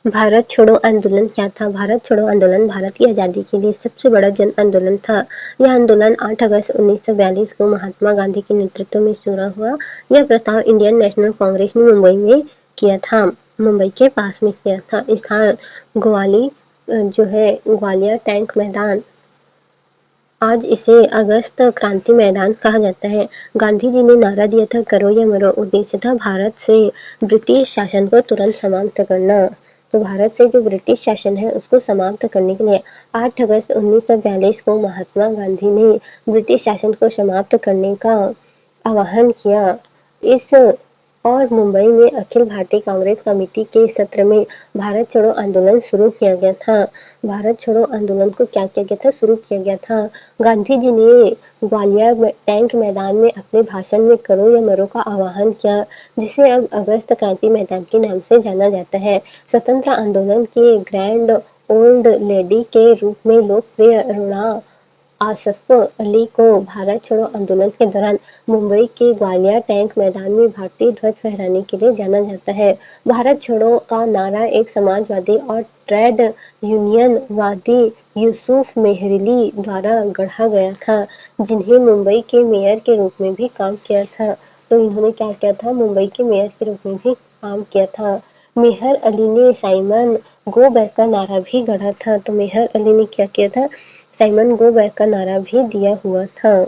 भारत छोड़ो आंदोलन क्या था? भारत छोड़ो आंदोलन भारत की आज़ादी के लिए सबसे बड़ा जन आंदोलन था। यह आंदोलन 8 अगस्त 1942 को महात्मा गांधी के नेतृत्व में शुरू हुआ। यह प्रस्ताव इंडियन नेशनल कांग्रेस ने मुंबई में किया था, मुंबई के पास में किया था। स्थान ग्वालियर टैंक मैदान, आज इसे अगस्त क्रांति मैदान कहा जाता है। गांधी जी ने नारा दिया था, करो या मरो। उद्देश्य था भारत से ब्रिटिश शासन को तुरंत समाप्त करना। तो भारत से जो ब्रिटिश शासन है उसको समाप्त करने के लिए 8 अगस्त 1942 को महात्मा गांधी ने ब्रिटिश शासन को समाप्त करने का आह्वान किया। इस और मुंबई में अखिल भारतीय कांग्रेस कमेटी के सत्र में भारत छोड़ो आंदोलन शुरू किया गया था। भारत छोड़ो आंदोलन को क्या किया गया था? शुरू किया गया था। गांधी जी ने ग्वालियर में टैंक मैदान में अपने भाषण में करो या मरो का आह्वान किया, जिसे अब अगस्त क्रांति मैदान के नाम से जाना जाता है। स्वतंत्र आंदोलन के ग्रैंड ओल्ड लेडी के रूप में लोकप्रिय अरुणा आसफ अली को भारत छोड़ो आंदोलन के दौरान मुंबई के ग्वालियर टैंक मैदान में भारतीय ध्वज फहराने के लिए जाना जाता है। भारत छोड़ो का नारा एक समाजवादी और ट्रेड यूनियनवादी यूसुफ मेहरली द्वारा गढ़ा गया था, जिन्हें मुंबई के मेयर के रूप में भी काम किया था। तो इन्होंने क्या किया था? मुंबई के मेयर के रूप में भी काम किया था। मेहर अली ने साइमन गो बैक का नारा भी गढ़ा था। तो मेहर अली ने क्या किया था? साइमन गो बैक का नारा भी दिया हुआ था।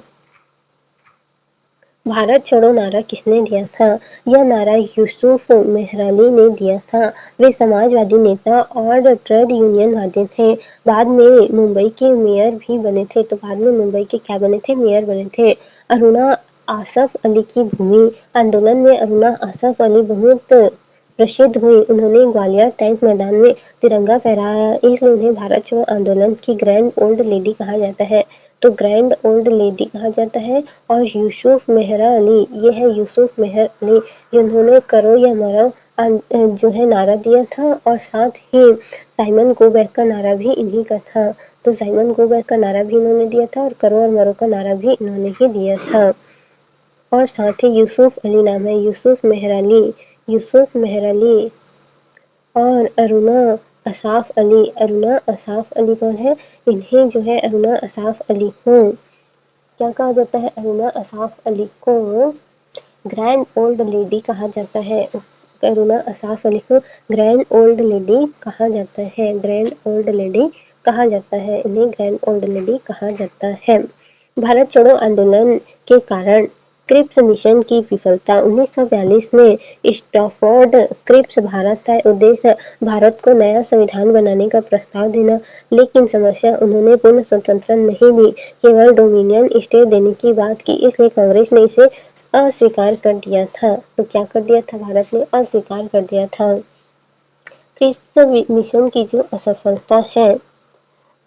भारत छोड़ो नारा किसने दिया था? यह नारा यूसुफ मेहराली ने दिया था। वे समाजवादी नेता और ट्रेड यूनियनवादी थे। बाद में मुंबई के मेयर भी बने थे। तो बाद में मुंबई के क्या बने थे? मेयर बने थे। अरुणा आसफ अली की भूमि, आंदोलन में अरुणा आसफ अली बहुत प्रसिद्ध हुई। उन्होंने ग्वालियर टैंक मैदान में तिरंगा फहराया, इसलिए उन्हें भारत छोड़ो आंदोलन की ग्रैंड ओल्ड लेडी कहा जाता है। तो ग्रैंड ओल्ड लेडी कहा जाता है। और यूसुफ मेहरा अली, ये है यूसुफ मेहर अली, जिन्होंने करो या मरो जो है नारा दिया था, और साथ ही साइमन गो बैक का नारा भी इन्हीं का था। तो साइमन गो बैक का नारा भी इन्होंने दिया था और करो और मरो का नारा भी इन्होंने ही दिया था। और साथ ही यूसुफ अली नाम है, यूसुफ मेहर अली और अरुणा असाफ अली। अरुणा असाफ अली कौन है? इन्हें जो है अरुणा असाफ अली को क्या कहा जाता है? अरुणा असाफ अली को ग्रैंड ओल्ड लेडी कहा जाता है। अरुणा असाफ अली को ग्रैंड ओल्ड लेडी कहा जाता है। ग्रैंड ओल्ड लेडी कहा जाता है, इन्हें ग्रैंड ओल्ड लेडी कहा जाता है। भारत छोड़ो आंदोलन के कारण क्रिप्स मिशन की विफलता। 1942 में स्टैफोर्ड क्रिप्स भारत का उद्देश्य भारत को नया संविधान बनाने का प्रस्ताव देना, लेकिन समस्या उन्होंने पूर्ण स्वतंत्रता नहीं दी, केवल डोमिनियन स्टेट देने की बात की, इसलिए कांग्रेस ने इसे अस्वीकार कर दिया था। तो क्या कर दिया था? भारत ने अस्वीकार कर दिया था। क्रिप्स मिशन की जो असफलता है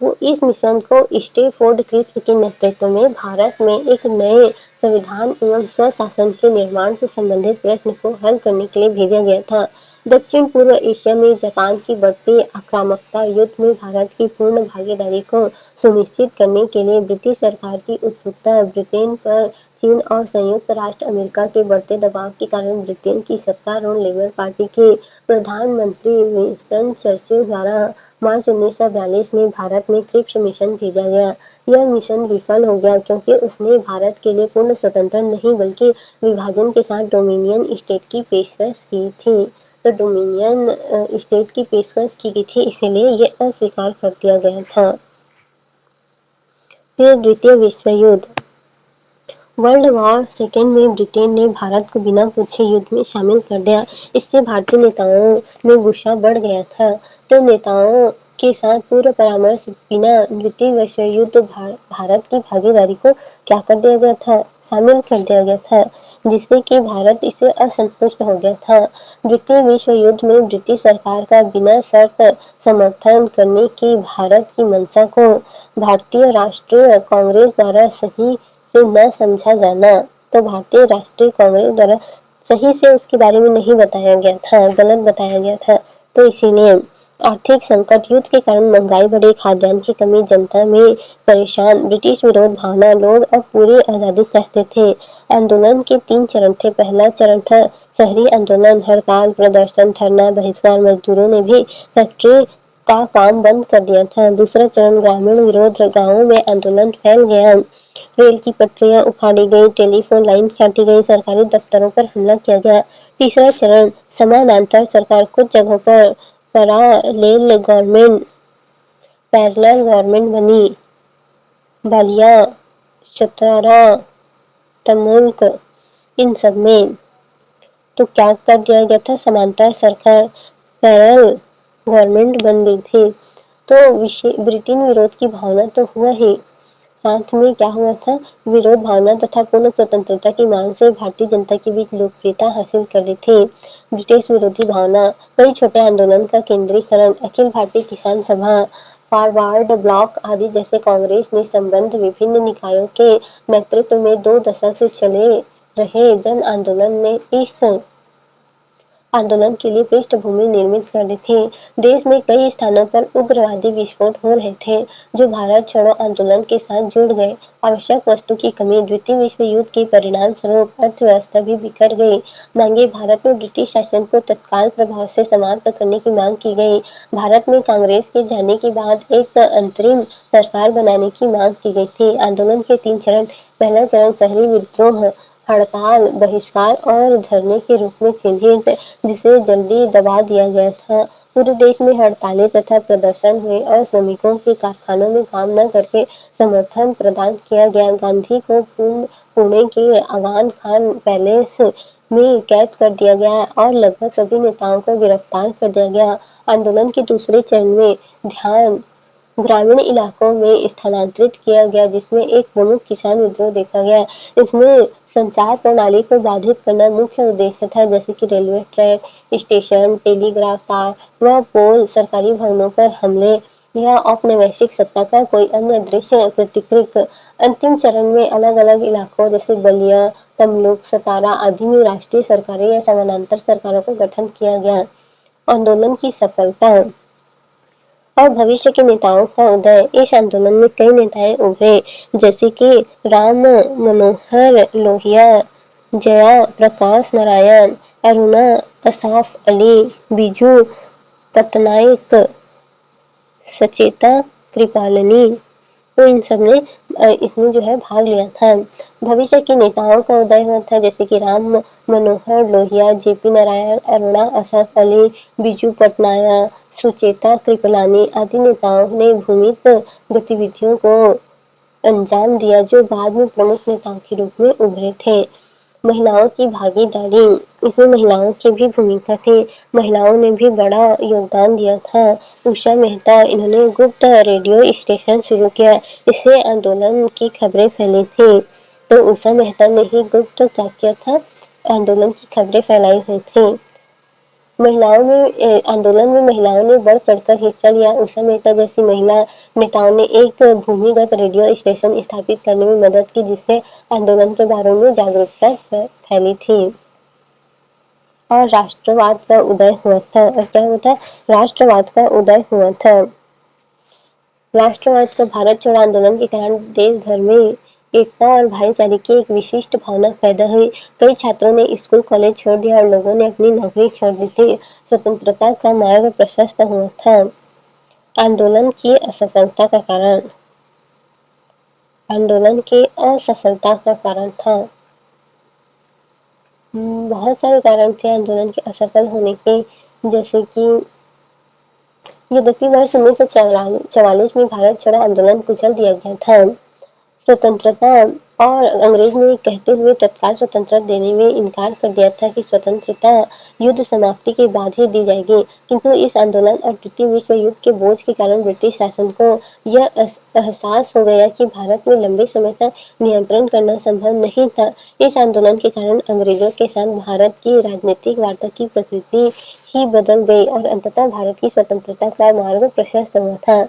वो इस मिशन को स्टैफोर्ड क्रिप्स के नेतृत्व में भारत में एक नए संविधान एवं स्वशासन के निर्माण से संबंधित प्रश्न को हल करने के लिए भेजा गया था। दक्षिण पूर्व एशिया में जापान की बढ़ती आक्रामकता, युद्ध में भारत की पूर्ण भागीदारी को सुनिश्चित करने के लिए ब्रिटिश सरकार की उत्सुकता, ब्रिटेन पर चीन और संयुक्त राष्ट्र अमेरिका के बढ़ते दबाव के कारण ब्रिटेन की सत्तारूढ़ लेबर पार्टी के प्रधानमंत्री विंस्टन चर्चिल द्वारा मार्च 1942 में भारत में क्रिप्स मिशन भेजा गया। यह मिशन विफल हो गया क्योंकि उसने भारत के लिए पूर्ण स्वतंत्रता नहीं बल्कि विभाजन के साथ डोमिनियन स्टेट की पेशकश की थी। तो डोमिनियन स्टेट की पेशकश की गई थी, इसीलिए यह अस्वीकार कर दिया गया था। फिर द्वितीय विश्व युद्ध। वर्ल्ड वॉर सेकेंड में ब्रिटेन ने भारत को बिना पूछे युद्ध में शामिल कर दिया। इससे भारतीय नेताओं में गुस्सा बढ़ गया था। तो नेताओं के साथ पूर्व परामर्श बिना द्वितीय विश्व युद्ध भारत की भागीदारी को क्या कर दिया गया था? शामिल कर दिया गया था, जिससे कि भारत इसे असंतुष्ट हो गया था। द्वितीय विश्व युद्ध में ब्रिटिश सरकार का बिना शर्त समर्थन करने की भारत की मंशा को भारतीय राष्ट्रीय कांग्रेस द्वारा सही से न समझा जाना। तो भारतीय राष्ट्रीय कांग्रेस द्वारा सही से उसके बारे में नहीं बताया गया था, गलत बताया गया था। तो इसीलिए आर्थिक संकट, युद्ध के कारण महंगाई बढ़ी, खाद्यान्न की कमी, जनता में परेशान, ब्रिटिश विरोध भावना, लोग अब पूरी आजादी चाहते थे। आंदोलन के 3 चरण थे। पहला चरण था शहरी आंदोलन, हड़ताल, प्रदर्शन, धरना, बहिष्कार, मजदूरों ने भी फैक्ट्री का काम बंद कर दिया था। दूसरा चरण ग्रामीण विरोध, गांवों में आंदोलन फैल गया, रेल की पटरियां उखाड़ी गई, टेलीफोन लाइन काटी गई, सरकारी दफ्तरों पर हमला किया गया। तीसरा चरण समानांतर सरकार, कुछ जगहों पर पैरेलल गवर्नमेंट बनी, बलिया, चतरा, तमुल्क, इन सब में तो क्या कर दिया गया था, समांतर सरकार, पैरेलल गवर्नमेंट बन गई थी। तो ब्रिटेन विरोध की भावना तो हुआ ही, साथ में क्या हुआ था, विरोध भावना तथा पूर्ण स्वतंत्रता की मांग से भारतीय जनता के बीच लोकप्रियता हासिल कर ली थी। ब्रिटिश विरोधी भावना, कई छोटे आंदोलन का केंद्रीकरण, अखिल भारतीय किसान सभा, फॉरवर्ड ब्लॉक आदि जैसे कांग्रेस ने संबंध विभिन्न निकायों के नेतृत्व में 2 दशक से चले रहे जन आंदोलन ने इस आंदोलन के लिए पृष्ठभूमि निर्मित कर दी थी। देश में कई स्थानों पर उग्रवादी विस्फोट हो रहे थे, जो भारत छोड़ो आंदोलन के साथ जुड़ गए। आवश्यक वस्तु की कमी, द्वितीय विश्व युद्ध के परिणाम स्वरूप अर्थव्यवस्था भी बिखर गई। मांगे, भारत में ब्रिटिश शासन को तत्काल प्रभाव से समाप्त करने की मांग की गई। भारत में कांग्रेस के जाने के बाद एक अंतरिम सरकार बनाने की मांग की गई थी। आंदोलन के 3 चरण। पहला चरण शहरी विद्रोह, हड़ताल, बहिष्कार और धरने के रूप में चिन्हित, जिसे जल्दी दबा दिया गया था। पूरे देश में हड़तालें तथा प्रदर्शन हुए और श्रमिकों के कारखानों में काम न करके समर्थन प्रदान किया गया। गांधी को पुणे के आगान खान पैलेस में कैद कर दिया गया और लगभग सभी नेताओं को गिरफ्तार कर दिया गया। आंदोलन के दूसरे चरण में ध्यान ग्रामीण इलाकों में स्थानांतरित किया गया, जिसमें एक प्रमुख किसान विद्रोह देखा गया। इसमें संचार प्रणाली को बाधित करना मुख्य उद्देश्य था, जैसे कि रेलवे ट्रैक, स्टेशन, टेलीग्राफ तार व पोल, सरकारी भवनों पर हमले या औपनिवेशिक सत्ता का कोई अन्य दृश्य प्रतिकृत। अंतिम चरण में अलग अलग इलाकों जैसे बलिया, तमलुक, सतारा आदि में राष्ट्रीय सरकारें या समानांतर सरकारों का गठन किया गया। आंदोलन की सफलता और भविष्य के नेताओं का उदय। इस आंदोलन में कई नेताएं उभरे, जैसे कि राम मनोहर लोहिया, जया प्रकाश नारायण, अरुणा असफ अली, बिजू पटनायक, सचेता कृपालनी। तो इन सब ने इसमें जो है भाग लिया था। भविष्य के नेताओं का उदय हुआ था, जैसे कि राम मनोहर लोहिया, जेपी नारायण, अरुणा असफ अली, बिजू पटनायक, सुचेता कृपलानी आदि नेताओं ने भूमिक गतिविधियों को अंजाम दिया, जो बाद में प्रमुख नेताओं के रूप में उभरे थे। महिलाओं की भागीदारी, इसमें महिलाओं की भी भूमिका थी। महिलाओं ने भी बड़ा योगदान दिया था। उषा मेहता, इन्होंने गुप्त रेडियो स्टेशन शुरू किया, इससे आंदोलन की खबरें फैली थी। तो उषा मेहता ने ही गुप्त क्या किया था, आंदोलन की खबरें फैलाई हुई थी। आंदोलन में महिलाओं ने बढ़ चढ़कर हिस्सा लिया। उषा मेहता जैसी महिला नेताओं ने एक भूमिगत रेडियो स्टेशन स्थापित करने में मदद की, जिससे आंदोलन के बारे में जागरूकता फैली थी। और राष्ट्रवाद का उदय हुआ था। और क्या हुआ था, राष्ट्रवाद का उदय हुआ था। राष्ट्रवाद का भारत छोड़ो आंदोलन के कारण देश भर में एकता और भाईचारे की एक विशिष्ट भावना पैदा हुई। कई छात्रों ने स्कूल कॉलेज छोड़ दिया और लोगों ने अपनी नौकरी छोड़ दी थी। स्वतंत्रता का मार्ग प्रशस्त हुआ था। आंदोलन की असफलता का कारण, आंदोलन की असफलता का कारण था, बहुत सारे कारण थे आंदोलन के असफल होने के, जैसे कि यद्यपि वर्ष 1944 में भारत छोड़ो आंदोलन कुचल दिया गया था। स्वतंत्रता और अंग्रेज ने कहते हुए तत्काल स्वतंत्रता देने में इनकार कर दिया था कि स्वतंत्रता युद्ध समाप्ति के बाद ही दी जाएगी, किंतु इस आंदोलन और द्वितीय विश्व युद्ध के बोझ के कारण ब्रिटिश शासन को यह एहसास हो गया कि भारत में लंबे समय तक नियंत्रण करना संभव नहीं था। इस आंदोलन के कारण अंग्रेजों के साथ भारत की राजनीतिक वार्ता की प्रकृति ही बदल गई और अंततः भारत की स्वतंत्रता का मार्ग प्रशस्त हुआ था।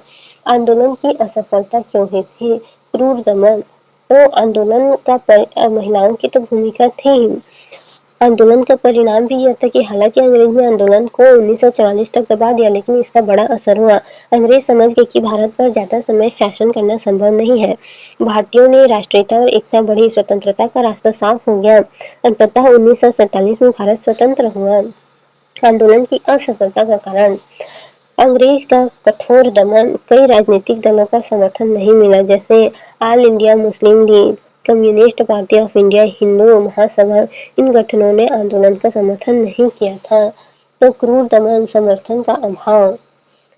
आंदोलन की असफलता क्यों हुई थी? क्रूर दमन। तो आंदोलन का महिलाओं की तो भूमिका थी, आंदोलन का परिणाम भी यह था कि हालांकि अंग्रेज ने आंदोलन को 1944 तक दबा दिया, लेकिन इसका बड़ा असर हुआ। अंग्रेज समझ गए कि भारत पर ज्यादा समय शासन करना संभव नहीं है। भारतीयों ने राष्ट्रीयता और एकता बढ़ी, स्वतंत्रता का रास्ता साफ हो गया। अंततः 1947 में भारत स्वतंत्र हुआ। आंदोलन की असफलता का कारण अंग्रेज का कठोर दमन, कई राजनीतिक दलों का समर्थन नहीं मिला, जैसे all India Muslim league, communist party of India, Hindu Mahasabha. इन गठनों ने आंदोलन का समर्थन नहीं किया था। तो क्रूर दमन, समर्थन का अभाव।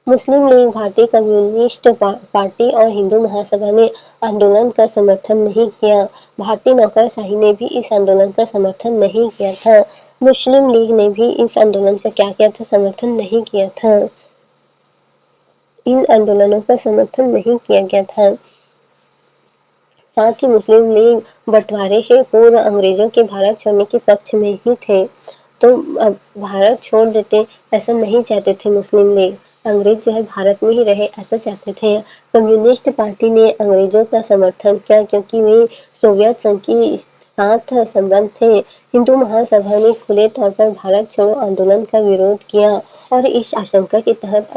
मुस्लिम लीग, भारतीय कम्युनिस्ट पार्टी और हिंदू महासभा ने आंदोलन का समर्थन नहीं किया। भारतीय नौकरशाही ने भी इस आंदोलन का समर्थन नहीं किया था। मुस्लिम लीग ने भी इस आंदोलन का क्या किया था, समर्थन नहीं किया था। इन आंदोलनों का समर्थन नहीं किया गया था। साथ ही मुस्लिम लीग बंटवारे से पूर्व अंग्रेजों के भारत छोड़ने के पक्ष में ही थे। तो अब भारत छोड़ देते, ऐसा नहीं चाहते थे मुस्लिम लीग। अंग्रेज जो है भारत में ही रहे, ऐसा चाहते थे। कम्युनिस्ट पार्टी ने अंग्रेजों का समर्थन किया, क्योंकि वे सोवियत संघ के साथ संबंध थे। हिंदू महासभा ने खुले तौर पर भारत छोड़ो आंदोलन का विरोध किया और इस आशंका के तहत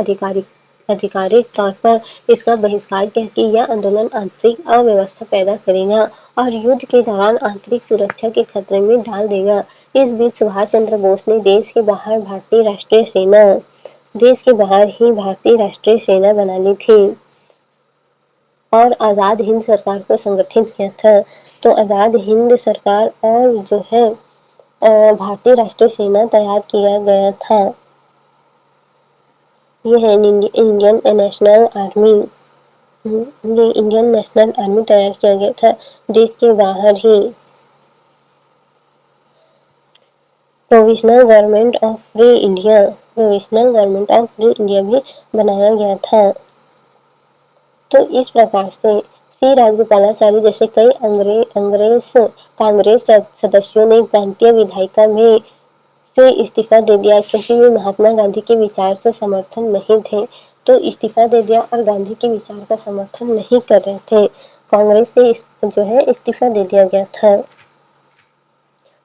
आधिकारिक तौर पर इसका बहिष्कार किया कि यह आंदोलन आंतरिक अव्यवस्था पैदा करेगा और युद्ध के दौरान आंतरिक सुरक्षा के खतरे में डाल देगा। इस बीच सुभाष चंद्र बोस ने देश के बाहर ही भारतीय राष्ट्रीय सेना बना ली थी और आजाद हिंद सरकार को संगठित किया था। तो आजाद हिंद सरकार और जो है भारतीय राष्ट्रीय सेना तैयार किया गया था। ये है इंडियन नेशनल आर्मी। ये इंडियन नेशनल आर्मी तैयार किया गया था देश के बाहर ही। Provisional government of free India भी बनाया गया था। तो इस प्रकार से सी राजगोपालाचारी जैसे कई अंग्रेज कांग्रेस सदस्यों ने प्रांतीय विधायिका में से इस्तीफा दे दिया, क्योंकि वे महात्मा गांधी के विचार से समर्थन नहीं थे। तो इस्तीफा दे दिया और गांधी के विचार का समर्थन नहीं कर रहे थे। कांग्रेस से जो है इस्तीफा दे दिया गया था।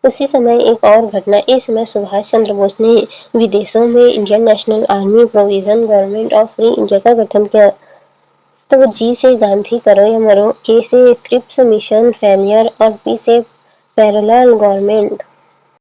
उसी समय एक और घटना, इस समय सुभाष चंद्र बोस ने विदेशों में Indian national army provision government of free India का गठन किया। तो जी से गांधी करो या मरो, के से क्रिप्स मिशन फेलियर और पी से पैरेलल गवर्नमेंट।